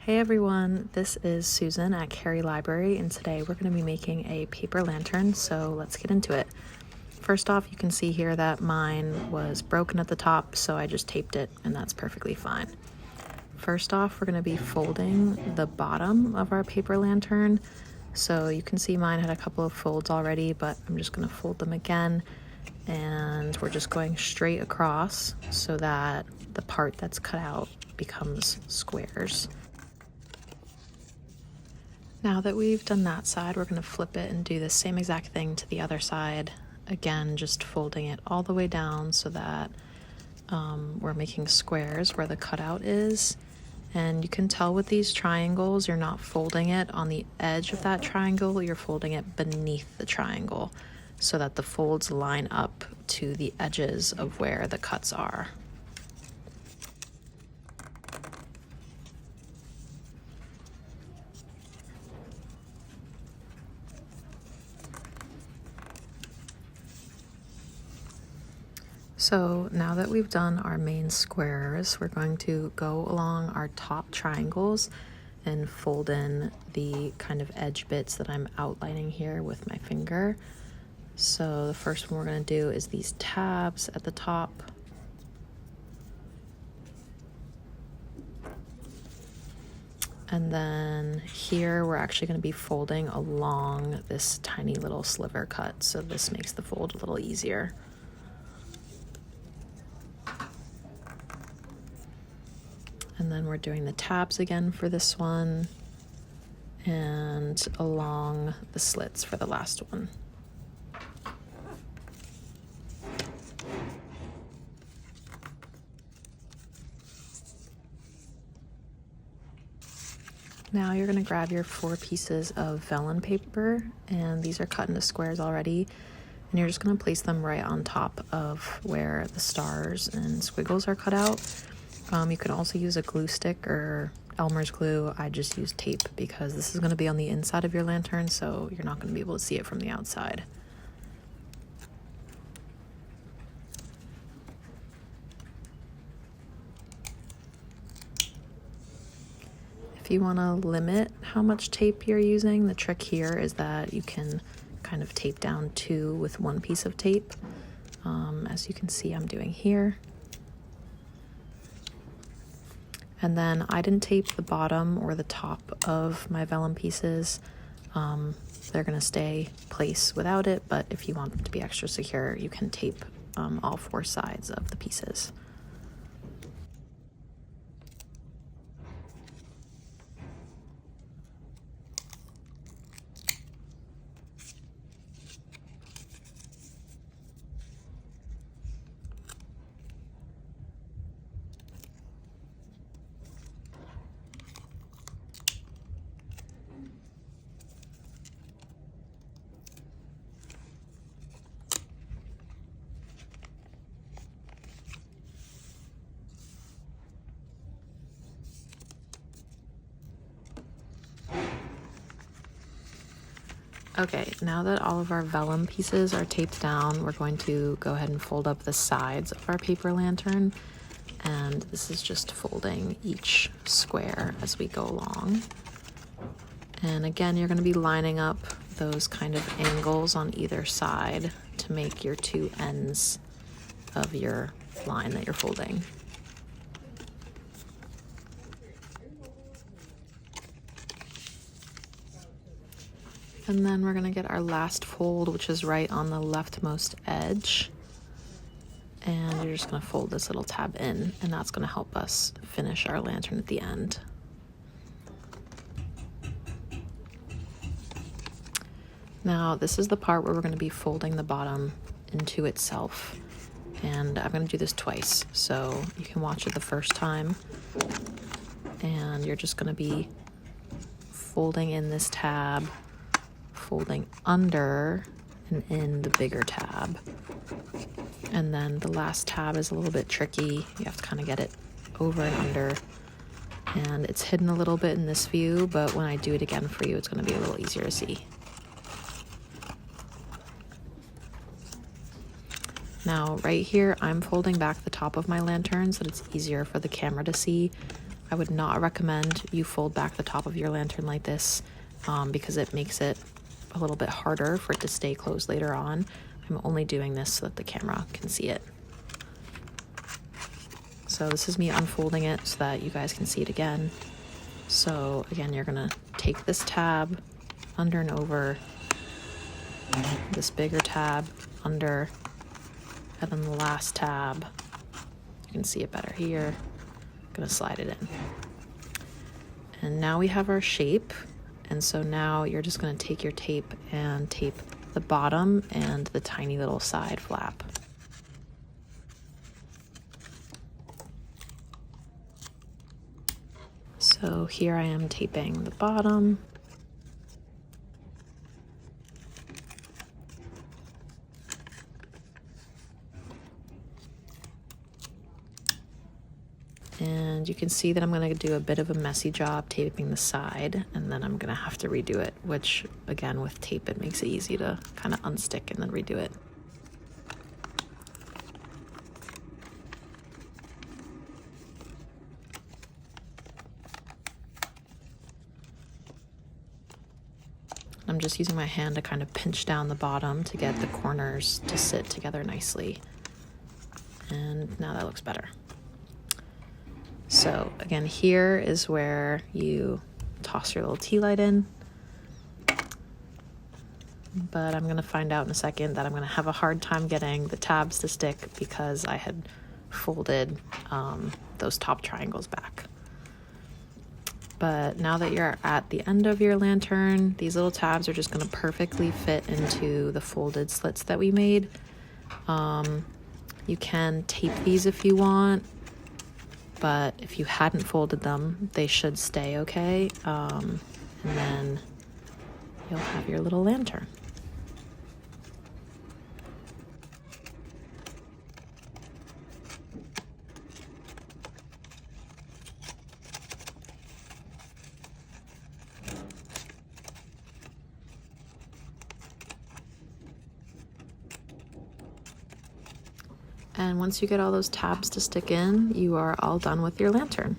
Hey everyone, this is Susan at Cary Library, and today we're going to be making a paper lantern, so let's get into it. First off, you can see here that mine was broken at the top, so I just taped it, and that's perfectly fine. First off, we're going to be folding the bottom of our paper lantern, so you can see mine had a couple of folds already, but I'm just going to fold them again, and we're just going straight across so that the part that's cut out becomes squares. Now that we've done that side, we're going to flip it and do the same exact thing to the other side. Again, just folding it all the way down so that we're making squares where the cutout is. And you can tell with these triangles, you're not folding it on the edge of that triangle, you're folding it beneath the triangle so that the folds line up to the edges of where the cuts are. So now that we've done our main squares, we're going to go along our top triangles and fold in the kind of edge bits that I'm outlining here with my finger. So the first one we're going to do is these tabs at the top. And then here we're actually going to be folding along this tiny little sliver cut, so this makes the fold a little easier. And then we're doing the tabs again for this one, and along the slits for the last one. Now you're going to grab your 4 pieces of vellum paper, and these are cut into squares already, and you're just going to place them right on top of where the stars and squiggles are cut out. You can also use a glue stick or Elmer's glue. I just use tape because this is going to be on the inside of your lantern, so you're not going to be able to see it from the outside. If you want to limit how much tape you're using, the trick here is that you can kind of tape down 2 with 1 piece of tape, as you can see I'm doing here. And then I didn't tape the bottom or the top of my vellum pieces. They're going to stay place without it, but if you want them to be extra secure, you can tape all 4 sides of the pieces. Okay, now that all of our vellum pieces are taped down, we're going to go ahead and fold up the sides of our paper lantern. And this is just folding each square as we go along. And again, you're going to be lining up those kind of angles on either side to make your 2 ends of your line that you're folding. And then we're going to get our last fold, which is right on the leftmost edge. And you're just going to fold this little tab in, and that's going to help us finish our lantern at the end. Now, this is the part where we're going to be folding the bottom into itself. And I'm going to do this twice, so you can watch it the first time. And you're just going to be folding in this tab, folding under and in the bigger tab. And then the last tab is a little bit tricky. You have to kind of get it over and under. And it's hidden a little bit in this view, but when I do it again for you, it's going to be a little easier to see. Now, right here, I'm folding back the top of my lantern so that it's easier for the camera to see. I would not recommend you fold back the top of your lantern like this because it makes it a little bit harder for it to stay closed later on. I'm only doing this so that the camera can see it. So this is me unfolding it so that you guys can see it again. So again, you're gonna take this tab under and over, this bigger tab under, and then the last tab. You can see it better here. I'm gonna slide it in. And now we have our shape. And so now you're just gonna take your tape and tape the bottom and the tiny little side flap. So here I am taping the bottom. And you can see that I'm going to do a bit of a messy job taping the side, and then I'm going to have to redo it, which again with tape it makes it easy to kind of unstick and then redo it. I'm just using my hand to kind of pinch down the bottom to get the corners to sit together nicely. And now that looks better. So again, here is where you toss your little tea light in. But I'm gonna find out in a second that I'm gonna have a hard time getting the tabs to stick because I had folded those top triangles back. But now that you're at the end of your lantern, these little tabs are just gonna perfectly fit into the folded slits that we made. You can tape these if you want, but if you hadn't folded them, they should stay okay. And then you'll have your little lantern. And once you get all those tabs to stick in, you are all done with your lantern.